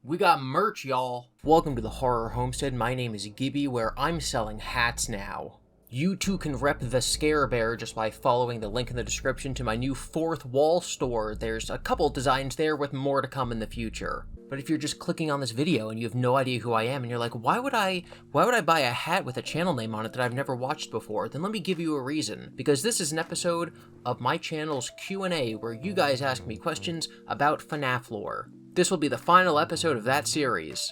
We got merch, y'all. Welcome to the Horror Homestead. My name is GiBi, where I'm selling hats now. You too can rep the Scare Bear just by following the link in the description to my new fourth wall store. There's a couple designs there with more to come in the future. But if you're just clicking on this video and you have no idea who I am and you're like, why would I buy a hat with a channel name on it that I've never watched before? Then let me give you a reason. Because this is an episode of my channel's Q&A where you guys ask me questions about FNAF lore. This will be the final episode of that series.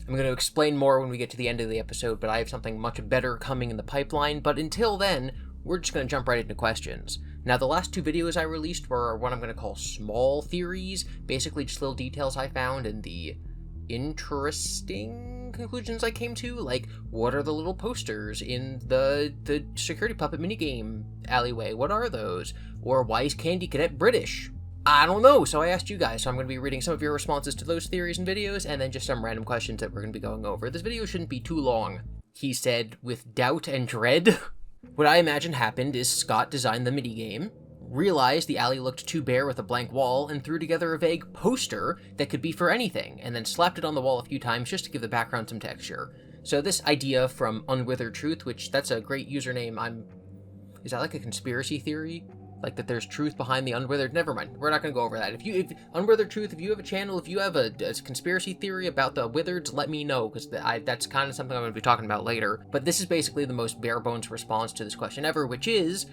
I'm going to explain more when we get to the end of the episode, but I have something much better coming in the pipeline. But until then, we're just going to jump right into questions. Now, the last two videos I released were what I'm going to call small theories, basically just little details I found and the interesting conclusions I came to, like what are the little posters in the security puppet minigame alleyway? What are those? Or why is CandyCadet British? I don't know, so I asked you guys, so I'm going to be reading some of your responses to those theories and videos, and then just some random questions that we're going to be going over. This video shouldn't be too long. He said, with doubt and dread. What I imagine happened is Scott designed the minigame, realized the alley looked too bare with a blank wall, and threw together a vague poster that could be for anything, and then slapped it on the wall a few times just to give the background some texture. So this idea from Unwithered Truth, which that's a great username, is that like a conspiracy theory? Like that there's truth behind the Unwithered? Never mind, we're not going to go over that. If Unwithered Truth, if you have a channel, if you have a conspiracy theory about the Withereds, let me know, because that's kind of something I'm going to be talking about later. But this is basically the most bare bones response to this question ever, which is,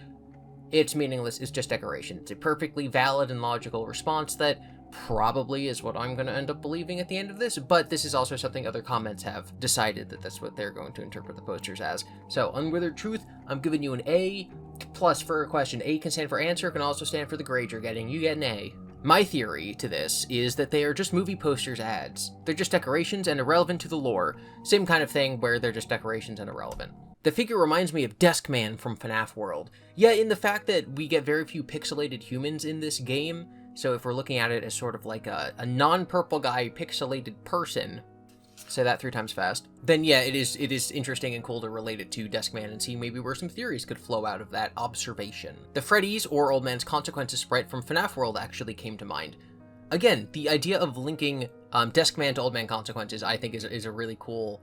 it's meaningless, it's just decoration. It's a perfectly valid and logical response that probably is what I'm going to end up believing at the end of this, but this is also something other comments have decided that that's what they're going to interpret the posters as. So, Unwithered Truth, I'm giving you an A+. For a question. A can stand for answer, can also stand for the grade you're getting. You get an A. My theory to this is that they are just movie posters ads. They're just decorations and irrelevant to the lore. Same kind of thing where they're just decorations and irrelevant. The figure reminds me of Deskman from FNAF World. Yeah, in the fact that we get very few pixelated humans in this game, so if we're looking at it as sort of like a non-purple guy pixelated person, say that 3 times fast, then yeah, it is interesting and cool to relate it to Deskman and see maybe where some theories could flow out of that observation. The Freddy's or Old Man's Consequences sprite from FNAF World actually came to mind. Again, the idea of linking Deskman to Old Man Consequences I think is a really cool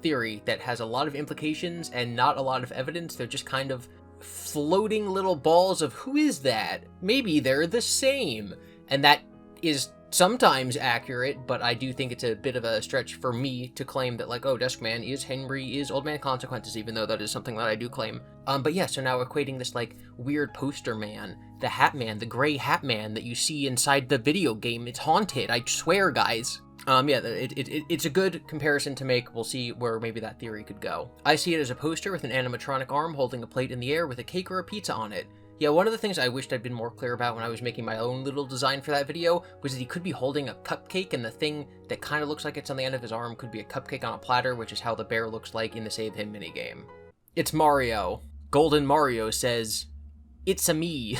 theory that has a lot of implications and not a lot of evidence. They're just kind of floating little balls of who is that? Maybe they're the same. And that is sometimes accurate, but I do think it's a bit of a stretch for me to claim that, like, oh, Deskman is Henry, is Old Man Consequences, even though that is something that I do claim. But yeah, so now equating this, like, weird poster man, the Hat Man, the gray Hat Man that you see inside the video game, it's haunted, I swear, guys. Yeah, it's a good comparison to make. We'll see where maybe that theory could go. I see it as a poster with an animatronic arm holding a plate in the air with a cake or a pizza on it. Yeah, one of the things I wished I'd been more clear about when I was making my own little design for that video was that he could be holding a cupcake, and the thing that kind of looks like it's on the end of his arm could be a cupcake on a platter, which is how the bear looks like in the Save Him minigame. It's Mario. Golden Mario says, "It's a me."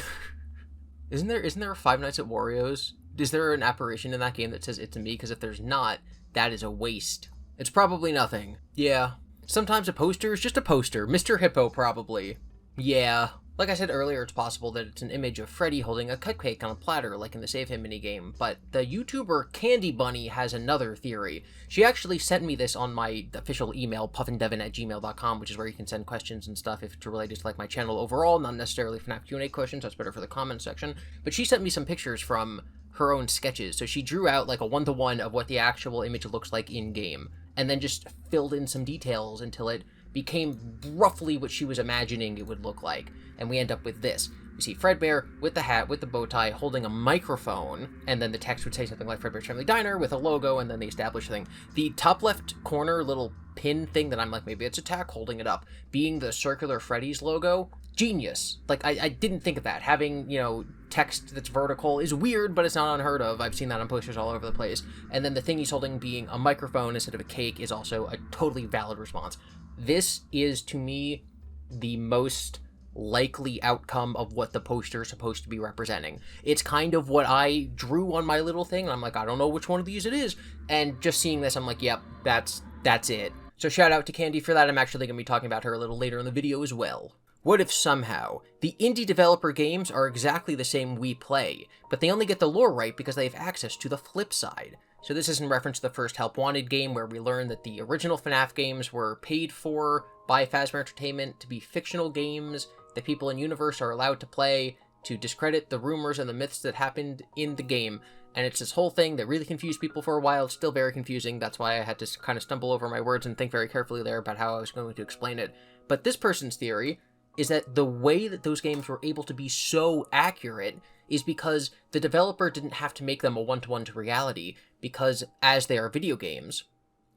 Isn't there a Five Nights at Wario's? Is there an apparition in that game that says "It's a me"? Because if there's not, that is a waste. It's probably nothing. Yeah. Sometimes a poster is just a poster. Mr. Hippo, probably. Yeah. Like I said earlier, it's possible that it's an image of Freddy holding a cupcake on a platter, like in the Save Him minigame, but the YouTuber Candi Buunny has another theory. She actually sent me this on my official email, puffandevin@gmail.com, which is where you can send questions and stuff if it's related to, like, my channel overall, not necessarily FNAF Q&A questions, that's better for the comments section, but she sent me some pictures from her own sketches, so she drew out, like, a one-to-one of what the actual image looks like in-game, and then just filled in some details until it became roughly what she was imagining it would look like. And we end up with this. You see Fredbear with the hat, with the bow tie, holding a microphone, and then the text would say something like Fredbear's Family Diner with a logo, and then the established thing. The top left corner little pin thing that I'm like, maybe it's a tack holding it up, being the circular Freddy's logo, genius. Like, I didn't think of that. Having, you know, text that's vertical is weird, but it's not unheard of. I've seen that on posters all over the place. And then the thing he's holding being a microphone instead of a cake is also a totally valid response. This is, to me, the most likely outcome of what the poster is supposed to be representing. It's kind of what I drew on my little thing, and I'm like, I don't know which one of these it is. And just seeing this, I'm like, yep, that's it. So shout out to Candi for that. I'm actually going to be talking about her a little later in the video as well. What if somehow the indie developer games are exactly the same we play, but they only get the lore right because they have access to the Flipside? So this is in reference to the first Help Wanted game, where we learned that the original FNAF games were paid for by Fazbear Entertainment to be fictional games that people in universe are allowed to play to discredit the rumors and the myths that happened in the game. And it's this whole thing that really confused people for a while. It's still very confusing. That's why I had to kind of stumble over my words and think very carefully there about how I was going to explain it. But this person's theory is that the way that those games were able to be so accurate is because the developer didn't have to make them a one-to-one to reality, because as they are video games,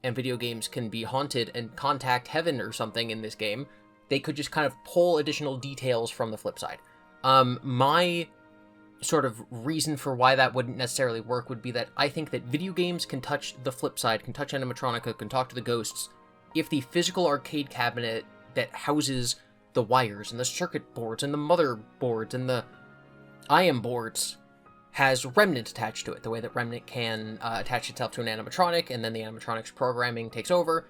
and video games can be haunted and contact heaven or something in this game, they could just kind of pull additional details from the flip side. My sort of reason for why that wouldn't necessarily work would be that I think that video games can touch the flip side, can touch animatronica, can talk to the ghosts, if the physical arcade cabinet that houses the wires and the circuit boards and the motherboards and the IM boards has Remnant attached to it, the way that Remnant can attach itself to an animatronic, and then the animatronic's programming takes over,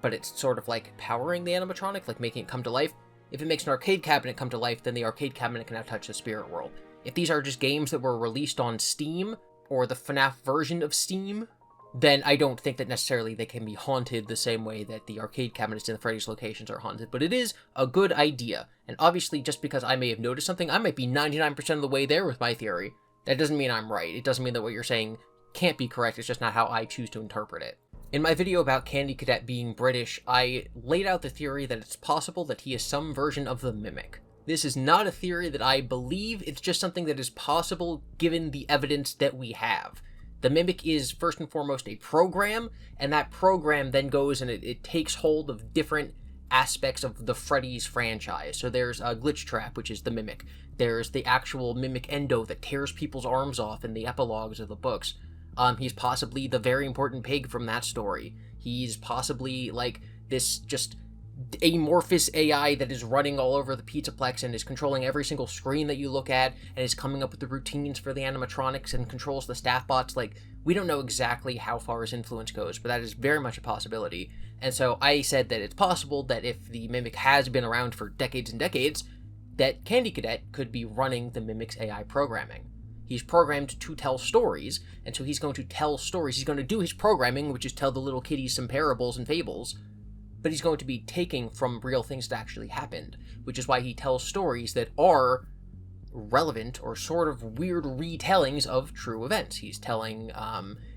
but it's sort of like powering the animatronic, like making it come to life. If it makes an arcade cabinet come to life, then the arcade cabinet can now touch the spirit world. If these are just games that were released on Steam, or the FNAF version of Steam, then I don't think that necessarily they can be haunted the same way that the arcade cabinets in the Freddy's locations are haunted, but it is a good idea. And obviously, just because I may have noticed something, I might be 99% of the way there with my theory. That doesn't mean I'm right. It doesn't mean that what you're saying can't be correct. It's just not how I choose to interpret it. In my video about CandyCadet being British, I laid out the theory that it's possible that he is some version of the Mimic. This is not a theory that I believe, it's just something that is possible given the evidence that we have. The Mimic is first and foremost a program, and that program then goes and it takes hold of different aspects of the Freddy's franchise. So there's a Glitch Trap, which is the Mimic. There's the actual Mimic Endo that tears people's arms off in the epilogues of the books. He's possibly the very important pig from that story. He's possibly like this just amorphous AI that is running all over the Pizzaplex and is controlling every single screen that you look at and is coming up with the routines for the animatronics and controls the staff bots. Like, we don't know exactly how far his influence goes, but that is very much a possibility. And so I said that it's possible that if the Mimic has been around for decades and decades, that CandyCadet could be running the Mimic's AI programming. He's programmed to tell stories, and so he's going to tell stories. He's going to do his programming, which is tell the little kiddies some parables and fables, but he's going to be taking from real things that actually happened, which is why he tells stories that are relevant or sort of weird retellings of true events. He's telling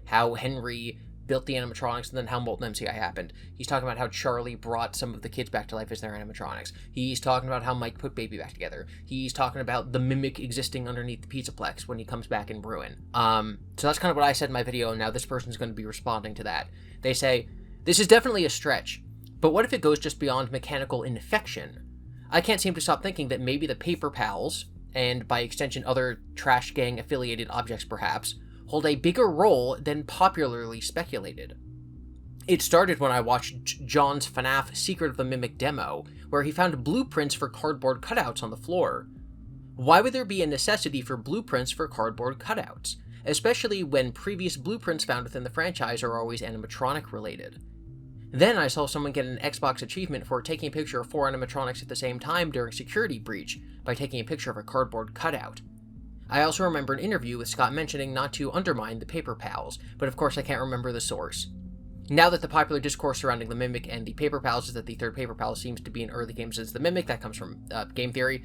how Henry built the animatronics and then how Molten MCI happened. He's talking about how Charlie brought some of the kids back to life as their animatronics. He's talking about how Mike put Baby back together. He's talking about the Mimic existing underneath the Pizzaplex when he comes back in Bruin. So that's kind of what I said in my video, and now this person's going to be responding to that. They say, this is definitely a stretch, but what if it goes just beyond mechanical infection? I can't seem to stop thinking that maybe the Paper Pals, and by extension other Trash Gang affiliated objects perhaps, hold a bigger role than popularly speculated. It started when I watched John's FNAF Secret of the Mimic demo, where he found blueprints for cardboard cutouts on the floor. Why would there be a necessity for blueprints for cardboard cutouts, especially when previous blueprints found within the franchise are always animatronic related? Then I saw someone get an Xbox achievement for taking a picture of 4 animatronics at the same time during Security Breach by taking a picture of a cardboard cutout. I also remember an interview with Scott mentioning not to undermine the Paper Pals, but of course I can't remember the source. Now that the popular discourse surrounding the Mimic and the Paper Pals is that the third Paper Pal seems to be in early games as the Mimic, that comes from game theory,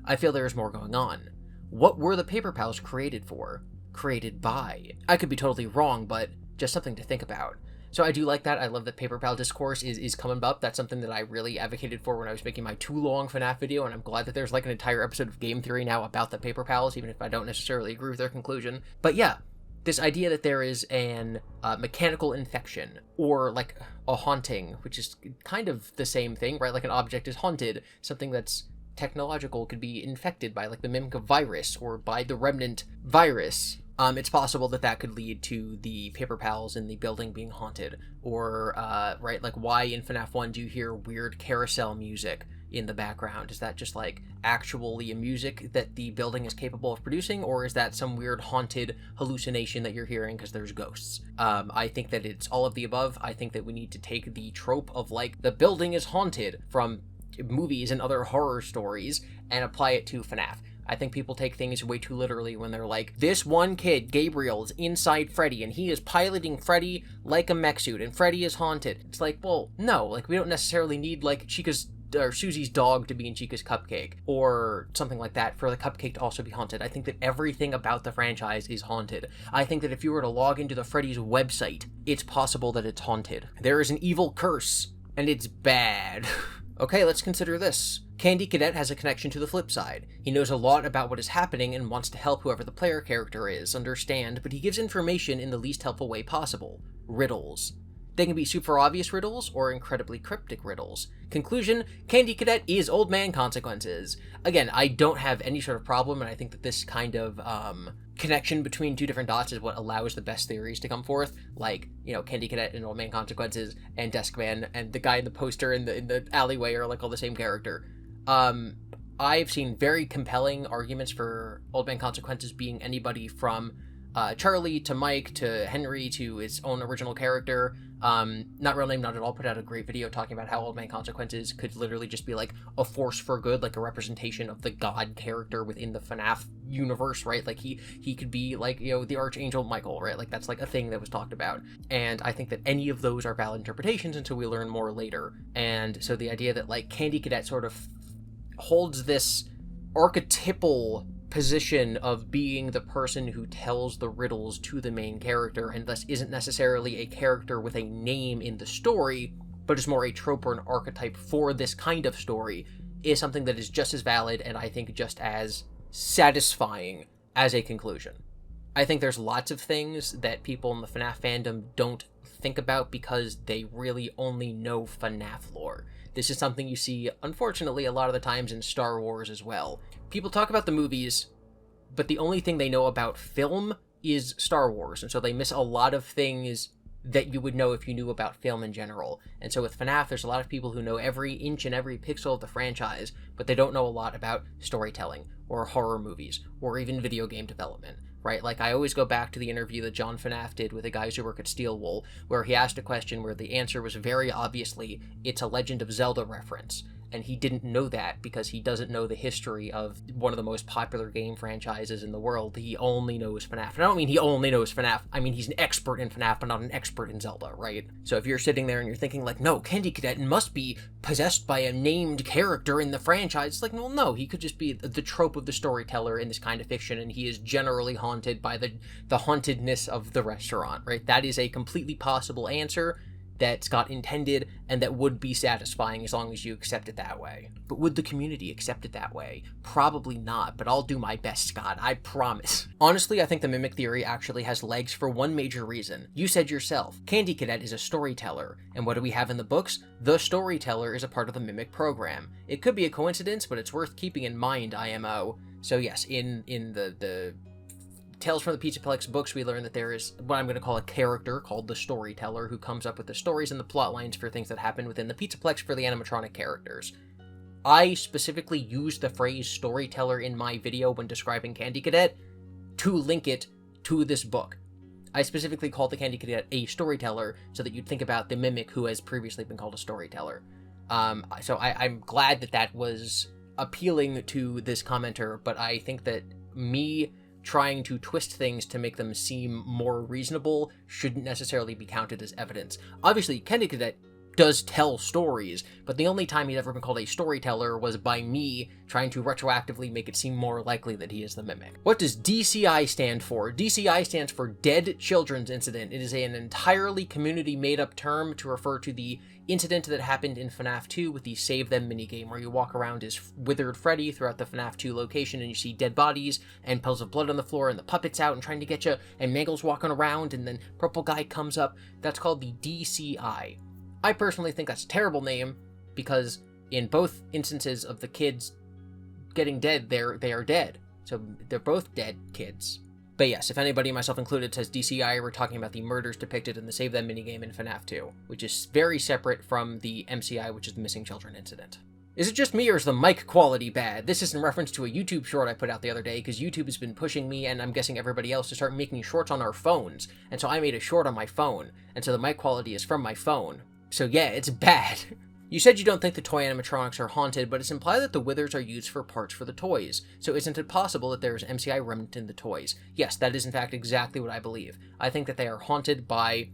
I feel there is more going on. What were the Paper Pals created for? Created by? I could be totally wrong, but just something to think about. So I do like that. I love that Paper Pal discourse is coming up. That's something that I really advocated for when I was making my too long FNAF video, and I'm glad that there's like an entire episode of Game Theory now about the Paper Pals, even if I don't necessarily agree with their conclusion. But yeah, this idea that there is an mechanical infection, or like a haunting, which is kind of the same thing, right? Like an object is haunted, something that's technological could be infected by like the Mimic virus or by the Remnant virus. It's possible that that could lead to the Paper Pals in the building being haunted, or, right, like why in FNAF 1 do you hear weird carousel music in the background? Is that just like actually a music that the building is capable of producing, or is that some weird haunted hallucination that you're hearing because there's ghosts? I think that it's all of the above. I think that we need to take the trope of like the building is haunted from movies and other horror stories and apply it to FNAF. I think people take things way too literally when they're like, this one kid, Gabriel, is inside Freddy, and he is piloting Freddy like a mech suit, and Freddy is haunted. It's like, well, no, like, we don't necessarily need, like, Chica's, or Susie's dog to be in Chica's cupcake, or something like that, for the cupcake to also be haunted. I think that everything about the franchise is haunted. I think that if you were to log into the Freddy's website, it's possible that it's haunted. There is an evil curse, and it's bad. Okay, let's consider this. CandyCadet has a connection to the Flipside. He knows a lot about what is happening and wants to help whoever the player character is understand, but he gives information in the least helpful way possible. Riddles. They can be super obvious riddles or incredibly cryptic riddles. Conclusion, CandyCadet is Old Man Consequences. Again, I don't have any sort of problem, and I think that this kind of connection between two different dots is what allows the best theories to come forth. Like, you know, CandyCadet and Old Man Consequences and Deskman and the guy in the poster in the alleyway are like all the same character. I've seen very compelling arguments for Old Man Consequences being anybody from Charlie to Mike to Henry to his own original character. Not Real Name Not At All put out a great video talking about how Old Man Consequences could literally just be like a force for good, like a representation of the god character within the FNAF universe, right? Like he could be like, you know, the Archangel Michael, right? Like that's like a thing that was talked about. And I think that any of those are valid interpretations until we learn more later. And so the idea that like CandyCadet sort of holds this archetypal position of being the person who tells the riddles to the main character, and thus isn't necessarily a character with a name in the story, but is more a trope or an archetype for this kind of story, is something that is just as valid and I think just as satisfying as a conclusion. I think there's lots of things that people in the FNAF fandom don't think about because they really only know FNAF lore. This is something you see, unfortunately, a lot of the times in Star Wars as well. People talk about the movies, but the only thing they know about film is Star Wars, and so they miss a lot of things that you would know if you knew about film in general. And so with FNAF, there's a lot of people who know every inch and every pixel of the franchise, but they don't know a lot about storytelling, or horror movies, or even video game development. Right? Like, I always go back to the interview that John FNAF did with the guys who work at Steelwool, where he asked a question where the answer was very obviously, it's a Legend of Zelda reference. And he didn't know that because he doesn't know the history of one of the most popular game franchises in the world. He only knows FNAF. And I don't mean he only knows FNAF. I mean he's an expert in FNAF, but not an expert in Zelda, right? So if you're sitting there and you're thinking like, no, CandyCadet must be possessed by a named character in the franchise, it's like, well, no, he could just be the trope of the storyteller in this kind of fiction, and he is generally haunted by the hauntedness of the restaurant, right? That is a completely possible answer that's got intended and that would be satisfying as long as you accept it that way. But would the community accept it that way? Probably not, but I'll do my best, Scott, I promise. Honestly, I think the mimic theory actually has legs for one major reason. You said yourself, CandyCadet is a storyteller, and what do we have in the books? The storyteller is a part of the mimic program. It could be a coincidence, but it's worth keeping in mind, IMO. So yes, in the Tales from the Pizzaplex books, we learn that there is what I'm going to call a character called the Storyteller who comes up with the stories and the plot lines for things that happen within the Pizzaplex for the animatronic characters. I specifically used the phrase storyteller in my video when describing CandyCadet to link it to this book. I specifically called the CandyCadet a storyteller so that you'd think about the mimic who has previously been called a storyteller. So I'm glad that that was appealing to this commenter, but I think that me trying to twist things to make them seem more reasonable shouldn't necessarily be counted as evidence. Obviously, CandyCadet does tell stories, but the only time he's ever been called a storyteller was by me trying to retroactively make it seem more likely that he is the mimic. What does DCI stand for? DCI stands for Dead Children's Incident. It is an entirely community made-up term to refer to the incident that happened in FNAF 2 with the Save Them minigame, where you walk around as withered Freddy throughout the FNAF 2 location and you see dead bodies and puddles of blood on the floor and the puppets out and trying to get you, and Mangle's walking around and then Purple Guy comes up. That's called the DCI. I personally think that's a terrible name because in both instances of the kids getting dead, they are dead. So they're both dead kids. But yes, if anybody, myself included, says DCI, we're talking about the murders depicted in the Save Them minigame in FNAF 2, which is very separate from the MCI, which is the Missing Children incident. Is it just me, or is the mic quality bad? This is in reference to a YouTube short I put out the other day, because YouTube has been pushing me, and I'm guessing everybody else, to start making shorts on our phones. And so I made a short on my phone, and so the mic quality is from my phone. So yeah, it's bad. You said you don't think the toy animatronics are haunted, but it's implied that the withers are used for parts for the toys. So isn't it possible that there is MCI remnant in the toys? Yes, that is in fact exactly what I believe. I think that they are haunted by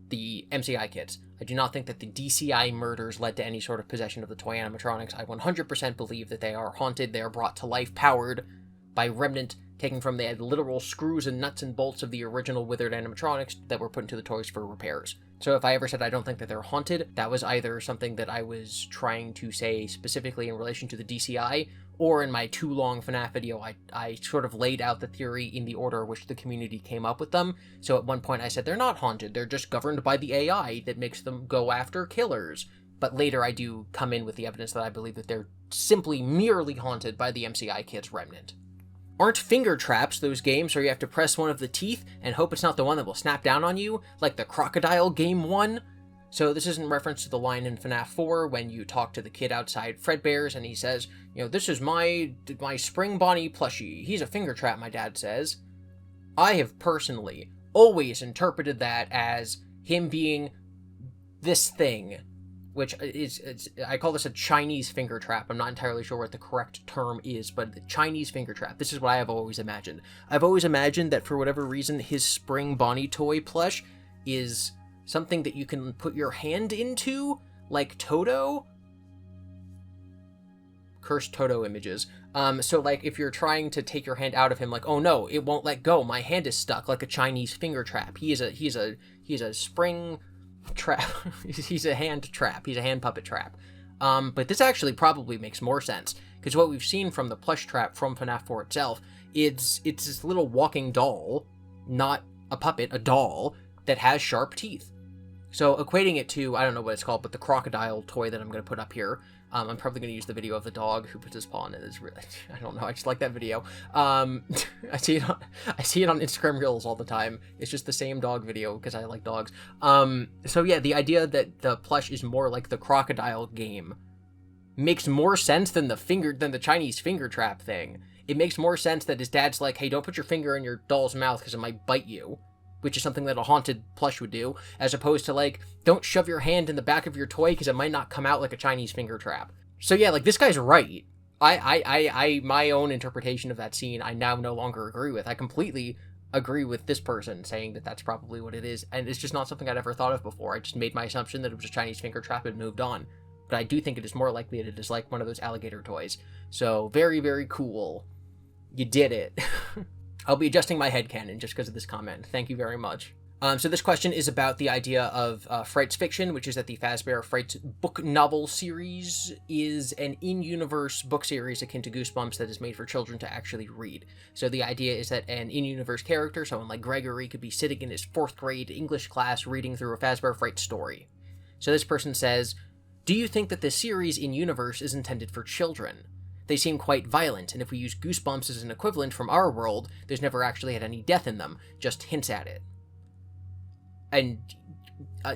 the MCI kids. I do not think that the DCI murders led to any sort of possession of the toy animatronics. I 100% believe that they are haunted. They are brought to life, powered by remnant taken from the literal screws and nuts and bolts of the original withered animatronics that were put into the toys for repairs. So if I ever said I don't think that they're haunted, that was either something that I was trying to say specifically in relation to the DCI, or in my too long FNAF video, I sort of laid out the theory in the order which the community came up with them. So at one point I said they're not haunted, they're just governed by the AI that makes them go after killers. But later I do come in with the evidence that I believe that they're simply merely haunted by the MCI kids remnant. Aren't finger traps those games where you have to press one of the teeth and hope it's not the one that will snap down on you, like the crocodile game one? So this is in reference to the line in FNAF 4 when you talk to the kid outside Fredbear's and he says, you know, this is my Spring Bonnie plushie. He's a finger trap, my dad says. I have personally always interpreted that as him being this thing, which is, I call this a Chinese finger trap. I'm not entirely sure what the correct term is, but the Chinese finger trap. This is what I have always imagined. I've always imagined that for whatever reason, his Spring Bonnie toy plush is something that you can put your hand into, like Toto. Cursed Toto images. So like if you're trying to take your hand out of him, like, oh no, it won't let go. My hand is stuck, like a Chinese finger trap. He's a spring trap. He's a hand trap. He's a hand puppet trap. But this actually probably makes more sense, because what we've seen from the plush trap from FNAF 4 itself, it's this little walking doll, not a puppet, a doll, that has sharp teeth. So equating it to, I don't know what it's called, but the crocodile toy that I'm going to put up here, I'm probably going to use the video of the dog who puts his paw in it. It's really, I don't know, I just like that video. I see it on Instagram Reels all the time. It's just the same dog video because I like dogs. So yeah, the idea that the plush is more like the crocodile game makes more sense than the Chinese finger trap thing. It makes more sense that his dad's like, hey, don't put your finger in your doll's mouth because it might bite you, which is something that a haunted plush would do, as opposed to like, don't shove your hand in the back of your toy because it might not come out like a Chinese finger trap. So yeah, like, this guy's right. My own interpretation of that scene, I now no longer agree with. I completely agree with this person saying that that's probably what it is, and it's just not something I'd ever thought of before. I just made my assumption that it was a Chinese finger trap and moved on. But I do think it is more likely that it is like one of those alligator toys. So very, very cool. You did it. I'll be adjusting my headcanon just because of this comment. Thank you very much. So this question is about the idea of Frights Fiction, which is that the Fazbear Frights book novel series is an in-universe book series akin to Goosebumps that is made for children to actually read. So the idea is that an in-universe character, someone like Gregory, could be sitting in his 4th grade English class reading through a Fazbear Frights story. So this person says, do you think that this series in-universe is intended for children? They seem quite violent, and if we use Goosebumps as an equivalent from our world, there's never actually had any death in them, just hints at it. And,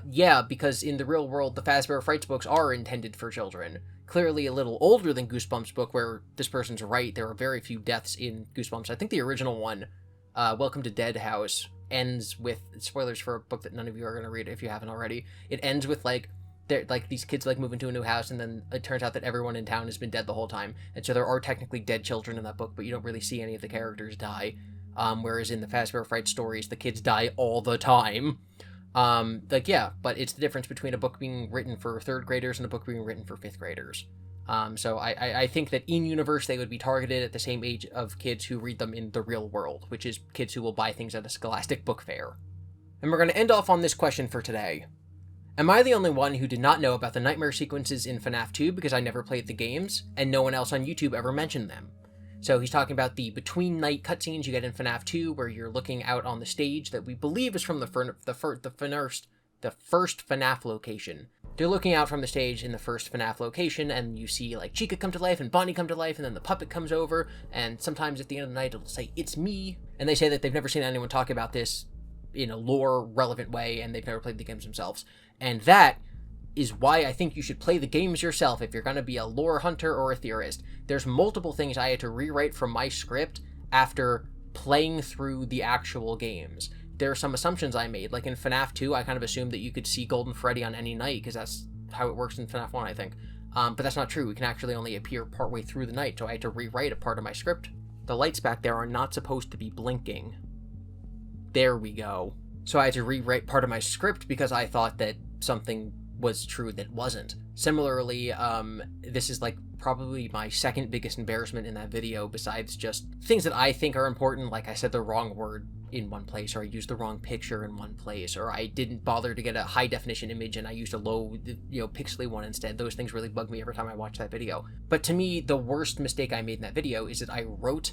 yeah, because in the real world, the Fazbear Frights books are intended for children. Clearly a little older than Goosebumps book, where this person's right, there are very few deaths in Goosebumps. I think the original one, Welcome to Dead House, ends with, spoilers for a book that none of you are going to read if you haven't already, it ends with, like, these kids move into a new house, and then it turns out that everyone in town has been dead the whole time, and so there are technically dead children in that book, but you don't really see any of the characters die. Whereas in the Fazbear Frights stories, the kids die all the time. Yeah, but it's the difference between a book being written for 3rd graders and a book being written for 5th graders. So I think that in universe they would be targeted at the same age of kids who read them in the real world, which is kids who will buy things at a Scholastic book fair. And we're going to end off on this question for today. Am I the only one who did not know about the nightmare sequences in FNAF 2 because I never played the games, and no one else on YouTube ever mentioned them? So he's talking about the between-night cutscenes you get in FNAF 2, where you're looking out on the stage that we believe is from the first FNAF location. They're looking out from the stage in the first FNAF location, and you see, like, Chica come to life and Bonnie come to life, and then the puppet comes over, and sometimes at the end of the night it'll say, "It's me." And they say that they've never seen anyone talk about this in a lore-relevant way, and they've never played the games themselves. And that is why I think you should play the games yourself if you're going to be a lore hunter or a theorist. There's multiple things I had to rewrite from my script after playing through the actual games. There are some assumptions I made, like in FNAF 2, I kind of assumed that you could see Golden Freddy on any night, because that's how it works in FNAF 1, I think. But that's not true. We can actually only appear partway through the night, so I had to rewrite a part of my script. The lights back there are not supposed to be blinking. There we go. So I had to rewrite part of my script because I thought that something was true that wasn't. Similarly, this is like probably my second biggest embarrassment in that video, besides just things that I think are important, like I said the wrong word in one place, or I used the wrong picture in one place, or I didn't bother to get a high definition image and I used a low, pixely one instead. Those things really bug me every time I watch that video. But to me, the worst mistake I made in that video is that I wrote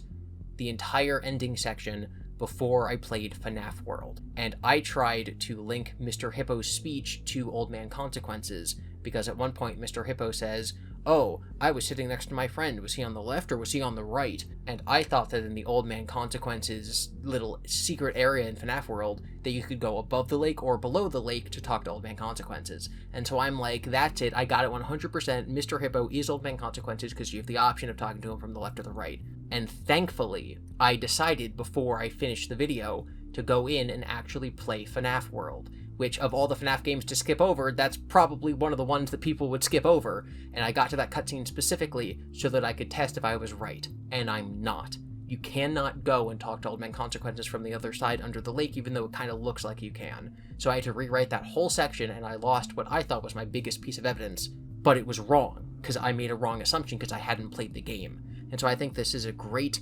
the entire ending section before I played FNAF World. And I tried to link Mr. Hippo's speech to Old Man Consequences, because at one point Mr. Hippo says, "Oh, I was sitting next to my friend. Was he on the left or was he on the right?" And I thought that in the Old Man Consequences little secret area in FNAF World, that you could go above the lake or below the lake to talk to Old Man Consequences. And so I'm like, that's it. I got it 100%. Mr. Hippo is Old Man Consequences because you have the option of talking to him from the left or the right. And thankfully, I decided before I finished the video to go in and actually play FNAF World, which of all the FNAF games to skip over, that's probably one of the ones that people would skip over, and I got to that cutscene specifically so that I could test if I was right, and I'm not. You cannot go and talk to Old Man Consequences from the other side under the lake, even though it kind of looks like you can. So I had to rewrite that whole section, and I lost what I thought was my biggest piece of evidence, but it was wrong, because I made a wrong assumption because I hadn't played the game. And so I think this is a great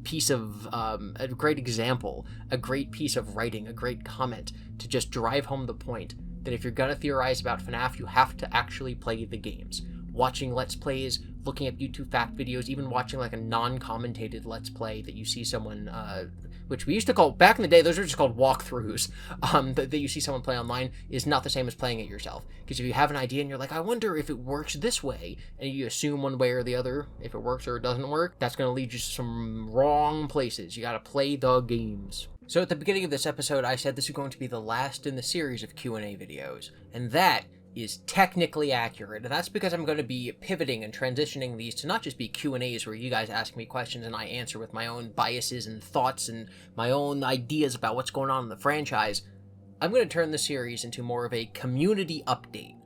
piece of, a great example, a great piece of writing, a great comment to just drive home the point that if you're gonna theorize about FNAF, you have to actually play the games. Watching Let's Plays, looking at YouTube fact videos, even watching like a non-commentated Let's Play that you see someone, which we used to call, back in the day, those were just called walkthroughs, that you see someone play online, is not the same as playing it yourself. Because if you have an idea and you're like, I wonder if it works this way, and you assume one way or the other, if it works or it doesn't work, that's going to lead you to some wrong places. You got to play the games. So at the beginning of this episode, I said this is going to be the last in the series of Q&A videos, and that is technically accurate, and that's because I'm going to be pivoting and transitioning these to not just be Q&As where you guys ask me questions and I answer with my own biases and thoughts and my own ideas about what's going on in the franchise. I'm going to turn the series into more of a community update,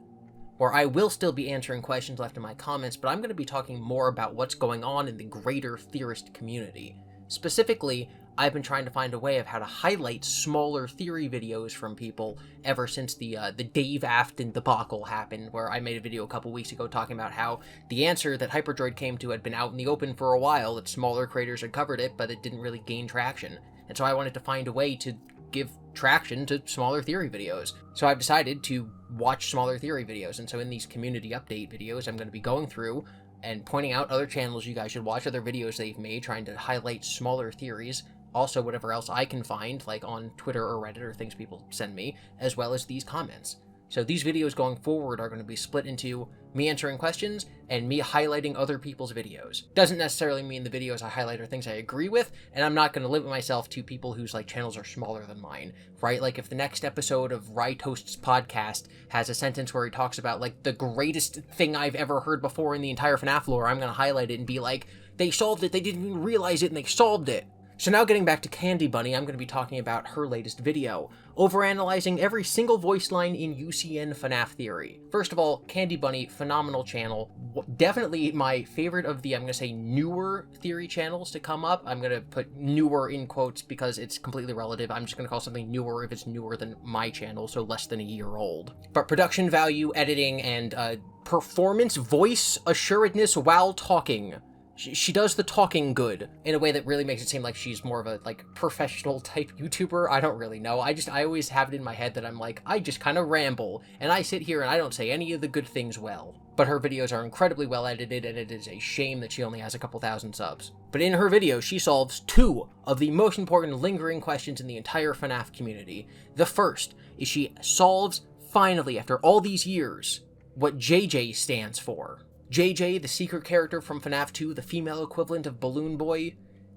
where I will still be answering questions left in my comments, but I'm going to be talking more about what's going on in the greater theorist community. Specifically, I've been trying to find a way of how to highlight smaller theory videos from people ever since the Dave Afton debacle happened, where I made a video a couple weeks ago talking about how the answer that Hyperdroid came to had been out in the open for a while, that smaller creators had covered it, but it didn't really gain traction. And so I wanted to find a way to give traction to smaller theory videos. So I've decided to watch smaller theory videos, and so in these community update videos, I'm going to be going through and pointing out other channels you guys should watch, other videos they've made, trying to highlight smaller theories, also whatever else I can find, like on Twitter or Reddit or things people send me, as well as these comments. So these videos going forward are going to be split into me answering questions and me highlighting other people's videos. Doesn't necessarily mean the videos I highlight are things I agree with, and I'm not going to limit myself to people whose channels are smaller than mine, right? Like if the next episode of Rye Toast's podcast has a sentence where he talks about the greatest thing I've ever heard before in the entire FNAF lore, I'm going to highlight it and be like, they solved it, they didn't even realize it, and they solved it. So now getting back to Candi Buunny, I'm going to be talking about her latest video, overanalyzing every single voice line in UCN FNAF Theory. First of all, Candi Buunny, phenomenal channel. Definitely my favorite of the, I'm going to say, newer theory channels to come up. I'm going to put newer in quotes because it's completely relative. I'm just going to call something newer if it's newer than my channel, so less than a year old. But production value, editing, and performance, voice assuredness while talking. She does the talking good in a way that really makes it seem like she's more of a professional type YouTuber. I don't really know. I always have it in my head that I'm I just kind of ramble and I sit here and I don't say any of the good things well. But her videos are incredibly well edited, and it is a shame that she only has a couple thousand subs. But in her video, she solves two of the most important lingering questions in the entire FNAF community. The first is she solves, finally, after all these years, what JJ stands for. JJ, the secret character from FNAF 2, the female equivalent of Balloon Boy.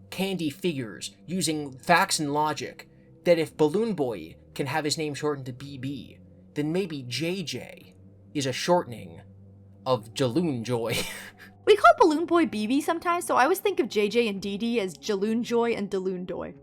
Candi figures, using facts and logic, that if Balloon Boy can have his name shortened to BB, then maybe JJ is a shortening of Jaloon Joy. We call Balloon Boy BB sometimes, so I always think of JJ and DD as Jaloon Joy and Daloon Doy.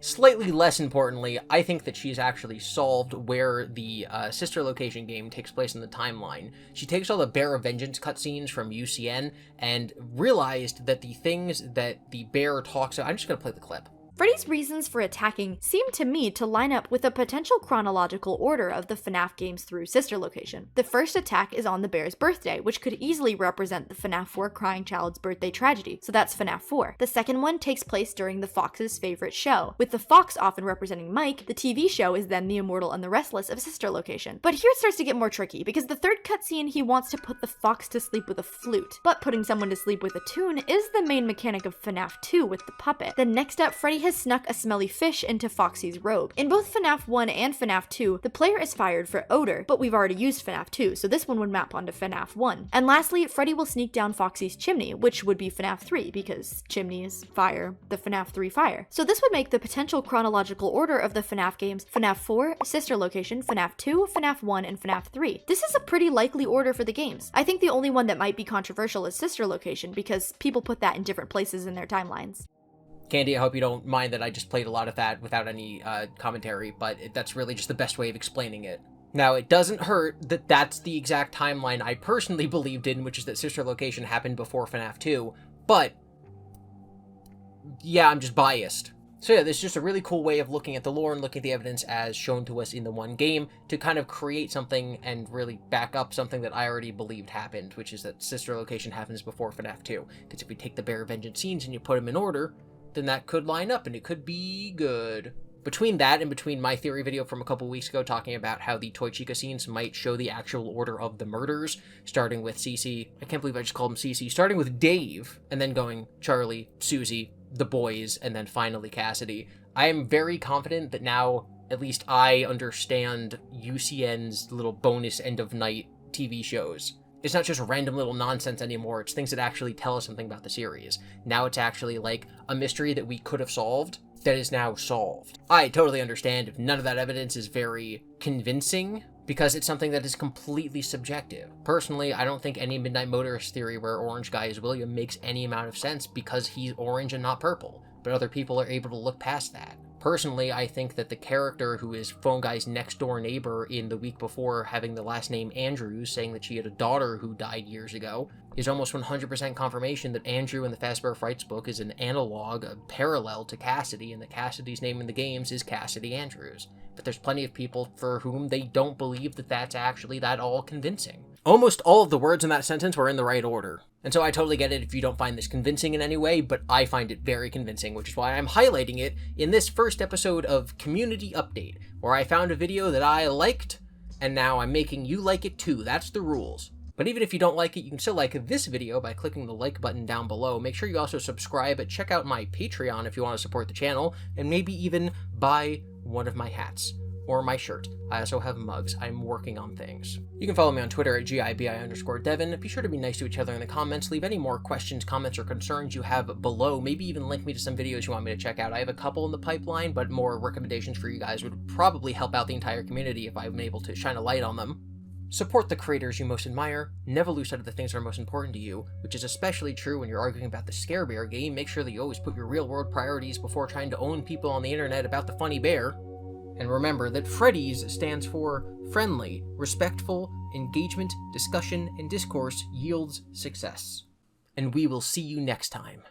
Slightly less importantly, I think that she's actually solved where the sister location game takes place in the timeline. She takes all the Bear of Vengeance cutscenes from UCN and realized that the things that the bear talks about... I'm just going to play the clip. Freddy's reasons for attacking seem to me to line up with a potential chronological order of the FNAF games through sister location. The first attack is on the bear's birthday, which could easily represent the FNAF 4 crying child's birthday tragedy, so that's FNAF 4. The second one takes place during the Fox's favorite show. With the fox often representing Mike, the TV show is then The Immortal and the Restless of sister location. But here it starts to get more tricky, because the third cutscene he wants to put the fox to sleep with a flute. But putting someone to sleep with a tune is the main mechanic of FNAF 2 with the puppet. Then next up, Freddy has snuck a smelly fish into Foxy's robe. In both FNAF 1 and FNAF 2, the player is fired for odor, but we've already used FNAF 2, so this one would map onto FNAF 1. And lastly, Freddy will sneak down Foxy's chimney, which would be FNAF 3, because chimney is fire, the FNAF 3 fire. So this would make the potential chronological order of the FNAF games FNAF 4, sister location, FNAF 2, FNAF 1, and FNAF 3. This is a pretty likely order for the games. I think the only one that might be controversial is sister location, because people put that in different places in their timelines. Candy, I hope you don't mind that I just played a lot of that without any commentary, but that's really just the best way of explaining it. Now, it doesn't hurt that that's the exact timeline I personally believed in, which is that sister location happened before FNAF 2, but yeah, I'm just biased. So yeah, this is just a really cool way of looking at the lore and looking at the evidence as shown to us in the one game to kind of create something and really back up something that I already believed happened, which is that sister location happens before FNAF 2. Because if we take the Bear of Vengeance scenes and you put them in order, then that could line up and it could be good. Between that and between my theory video from a couple weeks ago talking about how the Toy Chica scenes might show the actual order of the murders, starting with Cece, I can't believe I just called him Cece, starting with Dave, and then going Charlie, Susie, the boys, and then finally Cassidy. I am very confident that now, at least I understand UCN's little bonus end of night TV shows. It's not just random little nonsense anymore, it's things that actually tell us something about the series. Now it's actually like a mystery that we could have solved that is now solved. I totally understand if none of that evidence is very convincing, because it's something that is completely subjective. Personally, I don't think any Midnight Motorist theory where Orange Guy is William makes any amount of sense because he's orange and not purple, but other people are able to look past that. Personally, I think that the character who is Phone Guy's next door neighbor in the week before having the last name Andrews, saying that she had a daughter who died years ago, is almost 100% confirmation that Andrew in the Fazbear Frights book is an analog, a parallel to Cassidy, and that Cassidy's name in the games is Cassidy Andrews. But there's plenty of people for whom they don't believe that that's actually that all convincing. Almost all of the words in that sentence were in the right order. And so I totally get it if you don't find this convincing in any way, but I find it very convincing, which is why I'm highlighting it in this first episode of Community Update, where I found a video that I liked, and now I'm making you like it too. That's the rules. But even if you don't like it, you can still like this video by clicking the like button down below. Make sure you also subscribe and check out my Patreon if you want to support the channel, and maybe even buy one of my hats. Or my shirt. I also have mugs. I'm working on things. You can follow me on Twitter at GiBi_Devin. Be sure to be nice to each other in the comments. Leave any more questions, comments, or concerns you have below. Maybe even link me to some videos you want me to check out. I have a couple in the pipeline, but more recommendations for you guys would probably help out the entire community if I'm able to shine a light on them. Support the creators you most admire. Never lose sight of the things that are most important to you, which is especially true when you're arguing about the Scare Bear game. Make sure that you always put your real-world priorities before trying to own people on the internet about the funny bear. And remember that Freddy's stands for friendly, respectful, engagement, discussion, and discourse yields success. And we will see you next time.